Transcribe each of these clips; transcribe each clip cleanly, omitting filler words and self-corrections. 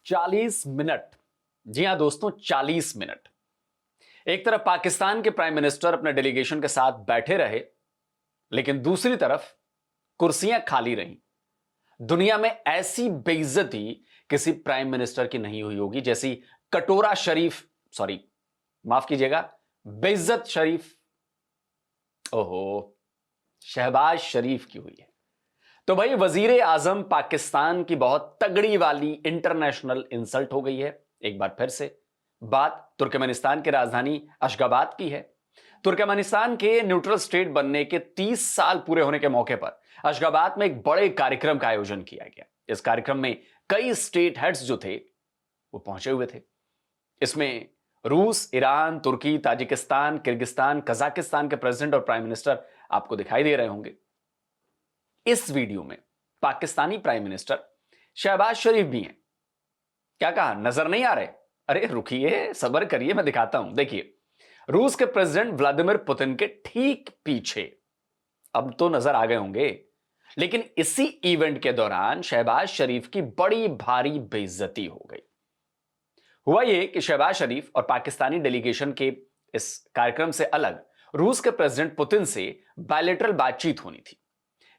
40 minute. जी हां दोस्तों, 40 minute. एक तरफ पाकिस्तान के प्राइम मिनिस्टर अपने डेलीगेशन के साथ बैठे रहे, लेकिन दूसरी तरफ कुर्सियां खाली रहीं। दुनिया में ऐसी बेइज्जती किसी प्राइम मिनिस्टर की नहीं हुई होगी जैसी कटोरा शरीफ, सॉरी माफ कीजिएगा, बेइज्जत शरीफ, ओहो, शहबाज शरीफ की हुई है। तो भाई वजीर आजम पाकिस्तान की बहुत तगड़ी वाली इंटरनेशनल इंसल्ट हो गई है। एक बार फिर से बात तुर्कमेनिस्तान की राजधानी अशगाबाद की है। तुर्कमेनिस्तान के न्यूट्रल स्टेट बनने के 30 साल पूरे होने के मौके पर अशगाबाद में एक बड़े कार्यक्रम का आयोजन किया गया। इस कार्यक्रम में कई स्टेट हेड्स जो थे वो पहुंचे हुए थे। इसमें रूस, ईरान, तुर्की, ताजिकिस्तान, किर्गिस्तान, कजाकिस्तान के प्रेसिडेंट और प्राइम मिनिस्टर आपको दिखाई दे रहे होंगे। इस वीडियो में पाकिस्तानी प्राइम मिनिस्टर शहबाज शरीफ भी हैं। क्या कहा, नजर नहीं आ रहे? अरे रुकिए, सब्र करिए, मैं दिखाता हूं। देखिए, रूस के प्रेसिडेंट व्लादिमीर पुतिन के ठीक पीछे, अब तो नजर आ गए होंगे, लेकिन इसी इवेंट के दौरान शहबाज शरीफ की बड़ी भारी बेइज्जती हो गई। हुआ यह कि शहबाज शरीफ और पाकिस्तानी डेलीगेशन के इस कार्यक्रम से अलग रूस के प्रेसिडेंट पुतिन से बायलैटरल बातचीत होनी थी।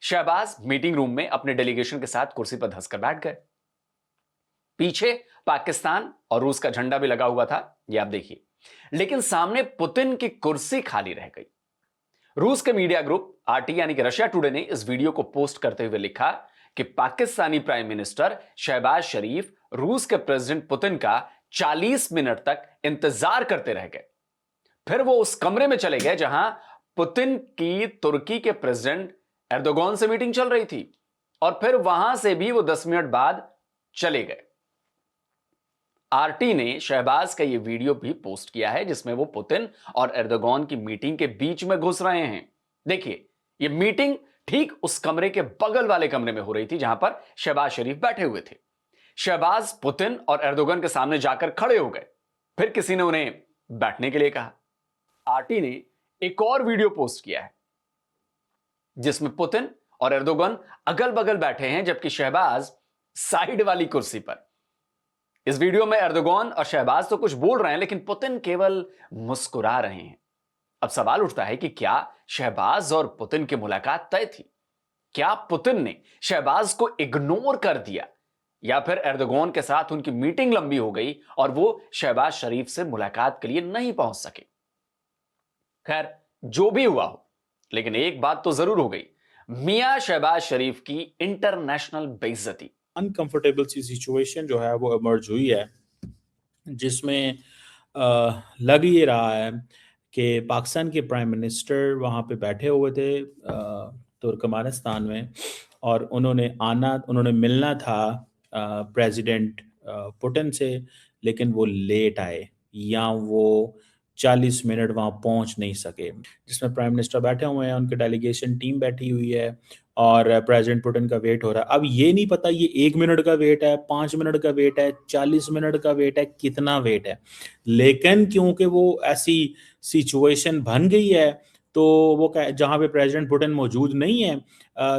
शहबाज मीटिंग रूम में अपने डेलीगेशन के साथ कुर्सी पर धंसकर बैठ गए। पीछे पाकिस्तान और रूस का झंडा भी लगा हुआ था, यह आप देखिए, लेकिन सामने पुतिन की कुर्सी खाली रह गई। रूस के मीडिया ग्रुप आरटी यानी कि रशिया टुडे ने इस वीडियो को पोस्ट करते हुए लिखा कि पाकिस्तानी प्राइम मिनिस्टर शहबाज शरीफ रूस के प्रेसिडेंट पुतिन का 40 मिनट तक इंतजार करते रह गए। फिर वो उस कमरे में चले गए जहां पुतिन की तुर्की के प्रेसिडेंट एर्दोगन से मीटिंग चल रही थी, और फिर वहां से भी वो 10 मिनट बाद चले गए। आरटी ने शहबाज का यह वीडियो भी पोस्ट किया है जिसमें वो पुतिन और एर्दोगन की मीटिंग के बीच में घुस रहे हैं। देखिए, यह मीटिंग ठीक उस कमरे के बगल वाले कमरे में हो रही थी जहां पर शहबाज शरीफ बैठे हुए थे। शहबाज पुतिन और एर्दोगन के सामने जाकर खड़े हो गए। फिर किसी ने उन्हें बैठने के लिए कहा। आरटी ने एक और वीडियो पोस्ट किया है जिसमें पुतिन और एर्दोगन अगल बगल बैठे हैं, जबकि शहबाज साइड वाली कुर्सी पर। इस वीडियो में एर्दोगन और शहबाज तो कुछ बोल रहे हैं, लेकिन पुतिन केवल मुस्कुरा रहे हैं। अब सवाल उठता है कि क्या शहबाज और पुतिन की मुलाकात तय थी? क्या पुतिन ने शहबाज को इग्नोर कर दिया, या फिर एर्दोगन के साथ उनकी मीटिंग लंबी हो गई और वो शहबाज शरीफ से मुलाकात के लिए नहीं पहुंच सके? खैर, जो भी हुआ हो, लेकिन एक बात तो जरूर हो गई, मियां शहबाज शरीफ की इंटरनेशनल बेइज्जती। अनकंफर्टेबल सी सिचुएशन जो है वो इमर्ज हुई है, जिसमें लग ये रहा है कि पाकिस्तान के प्राइम मिनिस्टर वहाँ पे बैठे हुए थे तुर्कमेनिस्तान में, और उन्होंने मिलना था प्रेसिडेंट पुतिन से, लेकिन वो लेट आए या वो 40 मिनट वहाँ पहुँच नहीं सके। जिसमें प्राइम मिनिस्टर बैठे हुए हैं, उनकी डेलीगेशन टीम बैठी हुई है और प्रेसिडेंट पुतिन का वेट हो रहा है। अब ये नहीं पता ये 1 मिनट का वेट है, 5 मिनट का वेट है, 40 मिनट का वेट है, कितना वेट है। लेकिन क्योंकि वो ऐसी सिचुएशन बन गई है, तो वो जहाँ पे प्रेसिडेंट पुतिन मौजूद नहीं है,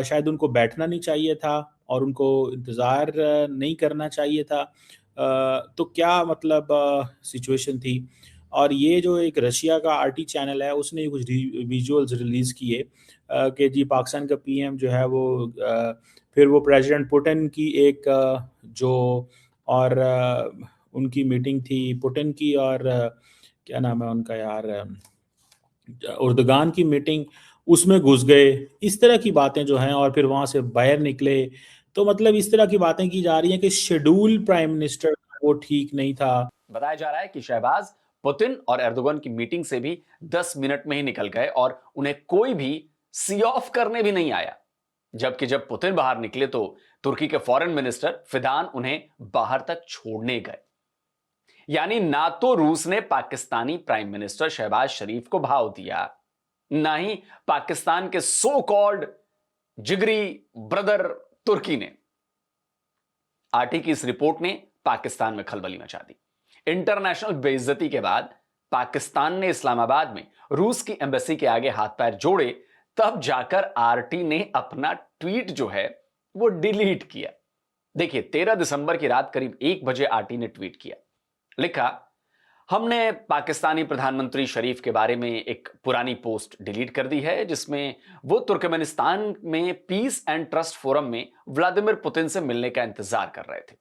शायद उनको बैठना नहीं चाहिए था और उनको इंतज़ार नहीं करना चाहिए था। तो क्या मतलब सिचुएशन थी। और ये जो एक रशिया का आरटी चैनल है, उसने कुछ विजुअल्स रिलीज़ किए कि जी पाकिस्तान का पीएम जो है वो फिर वो प्रेसिडेंट पुतिन की एक जो और उनकी मीटिंग थी पुतिन की और क्या नाम है उनका यार, उर्दगान की मीटिंग, उसमें घुस गए। इस तरह की बातें जो हैं, और फिर वहाँ से बाहर निकले। तो मतलब इस तरह की बातें की जा रही हैं कि शेड्यूल प्राइम मिनिस्टर वो ठीक नहीं था। बताया जा रहा है कि शहबाज पुतिन और एर्दोगन की मीटिंग से भी 10 मिनट में ही निकल गए और उन्हें कोई भी सी ऑफ करने भी नहीं आया। जबकि जब पुतिन बाहर निकले तो तुर्की के फॉरेन मिनिस्टर फिदान उन्हें बाहर तक छोड़ने गए। यानी ना तो रूस ने पाकिस्तानी प्राइम मिनिस्टर शहबाज शरीफ को भाव दिया, ना ही पाकिस्तान के सो कॉल्ड जिगरी ब्रदर तुर्की ने। आरटी की इस रिपोर्ट ने पाकिस्तान में खलबली मचा दी। इंटरनेशनल बेइज्जती के बाद पाकिस्तान ने इस्लामाबाद में रूस की एम्बेसी के आगे हाथ पैर जोड़े, तब जाकर आरटी ने अपना ट्वीट जो है वो डिलीट किया। देखिए, 13 दिसंबर की रात करीब 1 बजे आरटी ने ट्वीट किया, लिखा, हमने पाकिस्तानी प्रधानमंत्री शरीफ के बारे में एक पुरानी पोस्ट डिलीट कर दी है जिसमें वो तुर्कमेनिस्तान में पीस एंड ट्रस्ट फोरम में व्लादिमीर पुतिन से मिलने का इंतजार कर रहे थे।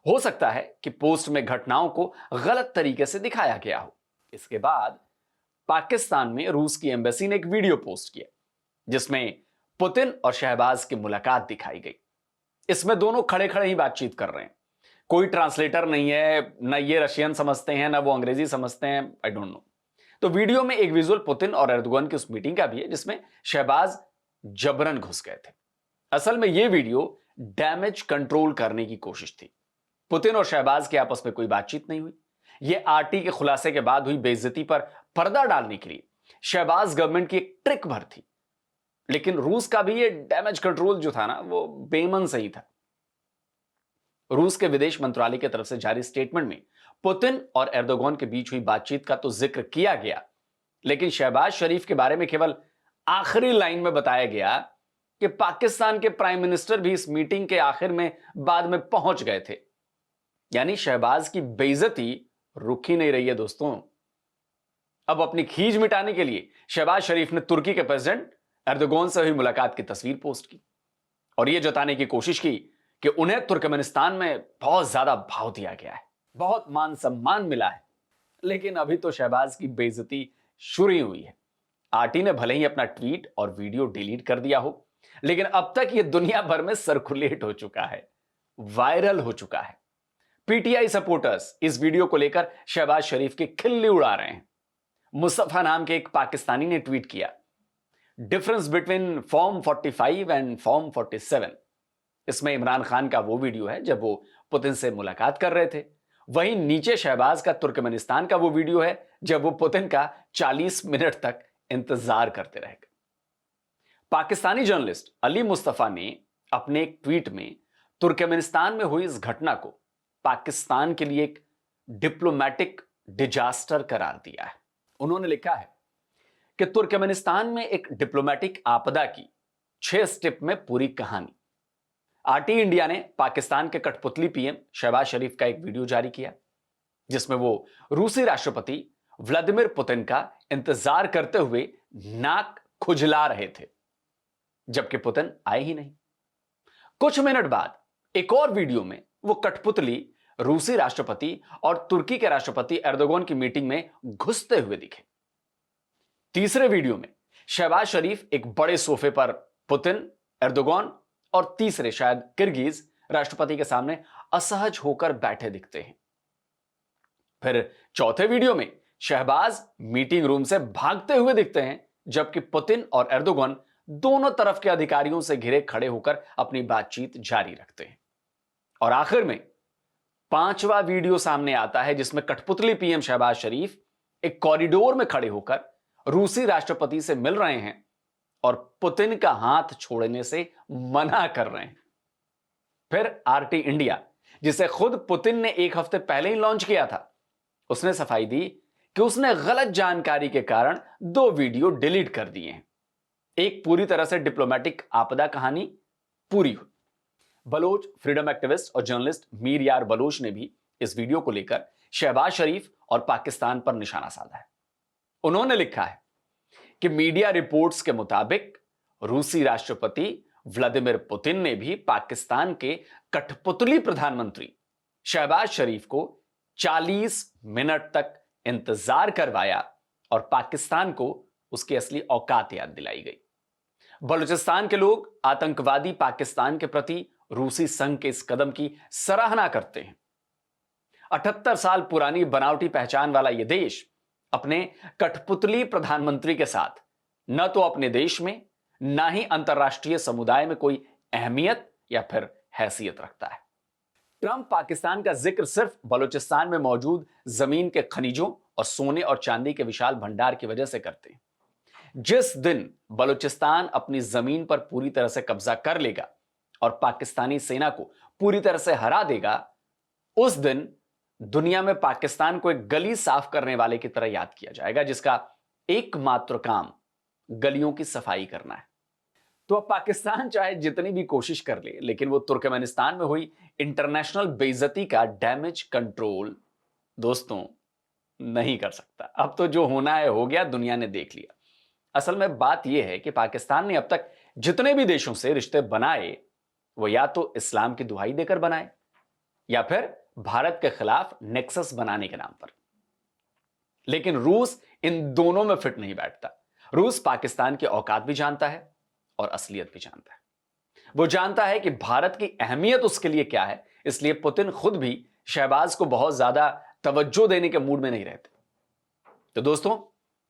हो सकता है कि पोस्ट में घटनाओं को गलत तरीके से दिखाया गया हो। इसके बाद पाकिस्तान में रूस की एम्बेसी ने एक वीडियो पोस्ट किया जिसमें पुतिन और शहबाज की मुलाकात दिखाई गई। इसमें दोनों खड़े खड़े ही बातचीत कर रहे हैं, कोई ट्रांसलेटर नहीं है, ना ये रशियन समझते हैं ना वो अंग्रेजी समझते हैं, आई डोंट नो। तो वीडियो में एक विजुअल पुतिन और एर्दोगन की उस मीटिंग का भी है जिसमें शहबाज जबरन घुस गए थे। असल में यह वीडियो डैमेज कंट्रोल करने की कोशिश थी। पुतिन और शहबाज के आपस में कोई बातचीत नहीं हुई। यह आरटी के खुलासे के बाद हुई बेइज्जती पर पर्दा डालने के लिए शहबाज गवर्नमेंट की एक ट्रिक भर थी। लेकिन रूस का भी ये डैमेज कंट्रोल जो था ना, वो बेमन सही था। रूस के विदेश मंत्रालय की तरफ से जारी स्टेटमेंट में पुतिन और एर्दोगन के बीच हुई बातचीत का तो जिक्र किया गया, लेकिन शहबाज शरीफ के बारे में केवल आखिरी लाइन में बताया गया कि पाकिस्तान के प्राइम मिनिस्टर भी इस मीटिंग के आखिर में बाद में पहुंच गए थे। यानी शहबाज की बेइज्जती रुक ही नहीं रही है दोस्तों। अब अपनी खीज मिटाने के लिए शहबाज शरीफ ने तुर्की के प्रेसिडेंट एर्दोगन से हुई मुलाकात की तस्वीर पोस्ट की और यह जताने की कोशिश की कि उन्हें तुर्कमेनिस्तान में बहुत ज्यादा भाव दिया गया है, बहुत मान सम्मान मिला है। लेकिन अभी तो शहबाज की बेइज्जती शुरू ही हुई है। आरटी ने भले ही अपना ट्वीट और वीडियो डिलीट कर दिया हो, लेकिन अब तक यह दुनिया भर में सर्कुलेट हो चुका है, वायरल हो चुका है। पीटीआई सपोर्टर्स इस वीडियो को लेकर शहबाज शरीफ की खिल्ली उड़ा रहे हैं। मुस्तफा नाम के एक पाकिस्तानी ने ट्वीट किया, difference between form 45 and form 47। इसमें इमरान खान का वो वीडियो है जब वो पुतिन से मुलाकात कर रहे थे, वहीं नीचे शहबाज का तुर्कमेनिस्तान का वो वीडियो है जब वो पुतिन का 40 मिनट तक इंतजार करते रह गए। पाकिस्तानी जर्नलिस्ट अली मुस्तफा ने अपने एक ट्वीट में तुर्कमेनिस्तान में हुई इस घटना को पाकिस्तान के लिए एक डिप्लोमेटिक डिजास्टर करार दिया है। उन्होंने लिखा है कि तुर्कमेनिस्तान में एक डिप्लोमेटिक आपदा की 6 स्टेप में पूरी कहानी। आरटी इंडिया ने पाकिस्तान के कठपुतली पीएम शहबाज शरीफ का एक वीडियो जारी किया जिसमें वो रूसी राष्ट्रपति व्लादिमीर पुतिन का इंतजार करते हुए नाक खुजला रहे थे, जबकि पुतिन आए ही नहीं। कुछ मिनट बाद एक और वीडियो में वो कठपुतली रूसी राष्ट्रपति और तुर्की के राष्ट्रपति एर्दोगन की मीटिंग में घुसते हुए दिखे। तीसरे वीडियो में शहबाज शरीफ एक बड़े सोफे पर पुतिन, एर्दोगन और तीसरे शायद किर्गिज राष्ट्रपति के सामने असहज होकर बैठे दिखते हैं। फिर चौथे वीडियो में शहबाज मीटिंग रूम से भागते हुए दिखते हैं, जबकि पुतिन और एर्दोगन दोनों तरफ के अधिकारियों से घिरे खड़े होकर अपनी बातचीत जारी रखते हैं। और आखिर में पांचवा वीडियो सामने आता है जिसमें कठपुतली पीएम शहबाज शरीफ एक कॉरिडोर में खड़े होकर रूसी राष्ट्रपति से मिल रहे हैं और पुतिन का हाथ छोड़ने से मना कर रहे हैं। फिर आरटी इंडिया, जिसे खुद पुतिन ने एक हफ्ते पहले ही लॉन्च किया था, उसने सफाई दी कि उसने गलत जानकारी के कारण 2 वीडियो डिलीट कर दिए हैं। एक पूरी तरह से डिप्लोमेटिक आपदा कहानी पूरी हुई। बलोच फ्रीडम एक्टिविस्ट और जर्नलिस्ट मीर यार बलोच ने भी इस वीडियो को लेकर शहबाज शरीफ और पाकिस्तान पर निशाना साधा है। उन्होंने लिखा है कि मीडिया रिपोर्ट्स के मुताबिक रूसी राष्ट्रपति व्लादिमीर पुतिन ने भी पाकिस्तान के कठपुतली प्रधानमंत्री शहबाज शरीफ को 40 मिनट तक इंतजार करवाया और पाकिस्तान को उसकी असली औकात याद दिलाई गई। बलूचिस्तान के लोग आतंकवादी पाकिस्तान के प्रति रूसी संघ के इस कदम की सराहना करते हैं। 78 साल पुरानी बनावटी पहचान वाला यह देश अपने कठपुतली प्रधानमंत्री के साथ न तो अपने देश में ना ही अंतरराष्ट्रीय समुदाय में कोई अहमियत या फिर हैसियत रखता है। ट्रंप पाकिस्तान का जिक्र सिर्फ बलूचिस्तान में मौजूद जमीन के खनिजों और सोने और चांदी के विशाल भंडार की वजह से करते हैं। जिस दिन बलूचिस्तान अपनी जमीन पर पूरी तरह से कब्जा कर लेगा और पाकिस्तानी सेना को पूरी तरह से हरा देगा, उस दिन दुनिया में पाकिस्तान को एक गली साफ करने वाले की तरह याद किया जाएगा, जिसका एकमात्र काम गलियों की सफाई करना है। तो अब पाकिस्तान चाहे जितनी भी कोशिश कर ले, लेकिन वो तुर्कमेनिस्तान में हुई इंटरनेशनल बेइज्जती का डैमेज कंट्रोल दोस्तों नहीं कर सकता। अब तो जो होना है हो गया, दुनिया ने देख लिया। असल में बात यह है कि पाकिस्तान ने अब तक जितने भी देशों से रिश्ते बनाए, वो या तो इस्लाम की दुहाई देकर बनाए या फिर भारत के खिलाफ नेक्सस बनाने के नाम पर। लेकिन रूस इन दोनों में फिट नहीं बैठता। रूस पाकिस्तान की औकात भी जानता है और असलियत भी जानता है। वो जानता है कि भारत की अहमियत उसके लिए क्या है, इसलिए पुतिन खुद भी शहबाज को बहुत ज्यादा तवज्जो देने के मूड में नहीं रहते। तो दोस्तों,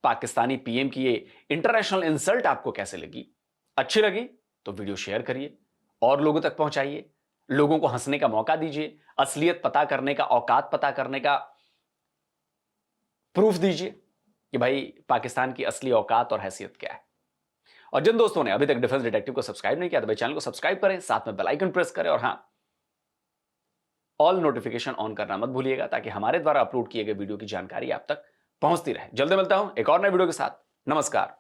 पाकिस्तानी पीएम की ये इंटरनेशनल इंसल्ट आपको कैसे लगी? अच्छी लगी तो वीडियो शेयर करिए और लोगों तक पहुंचाइए, लोगों को हंसने का मौका दीजिए, असलियत पता करने का, औकात पता करने का प्रूफ दीजिए कि भाई पाकिस्तान की असली औकात और हैसियत क्या है। और जिन दोस्तों ने अभी तक डिफेंस डिटेक्टिव को सब्सक्राइब नहीं किया तो भाई चैनल को सब्सक्राइब करें, साथ में बेल आइकन प्रेस करें और हां, ऑल नोटिफिकेशन ऑन करना मत भूलिएगा, ताकि हमारे द्वारा अपलोड किए गए वीडियो की जानकारी आप तक पहुंचती रहे। जल्दी मिलता हूं एक और नए वीडियो के साथ। नमस्कार,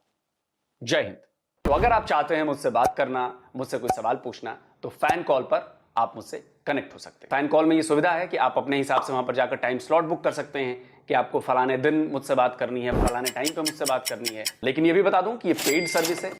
जय हिंद। तो अगर आप चाहते हैं मुझसे बात करना, मुझसे कोई सवाल पूछना, तो फैन कॉल पर आप मुझसे कनेक्ट हो सकते हैं। फैन कॉल में ये सुविधा है कि आप अपने हिसाब से वहां पर जाकर टाइम स्लॉट बुक कर सकते हैं कि आपको फलाने दिन मुझसे बात करनी है, फलाने टाइम पे मुझसे बात करनी है। लेकिन ये भी बता दूं कि ये पेड सर्विस है।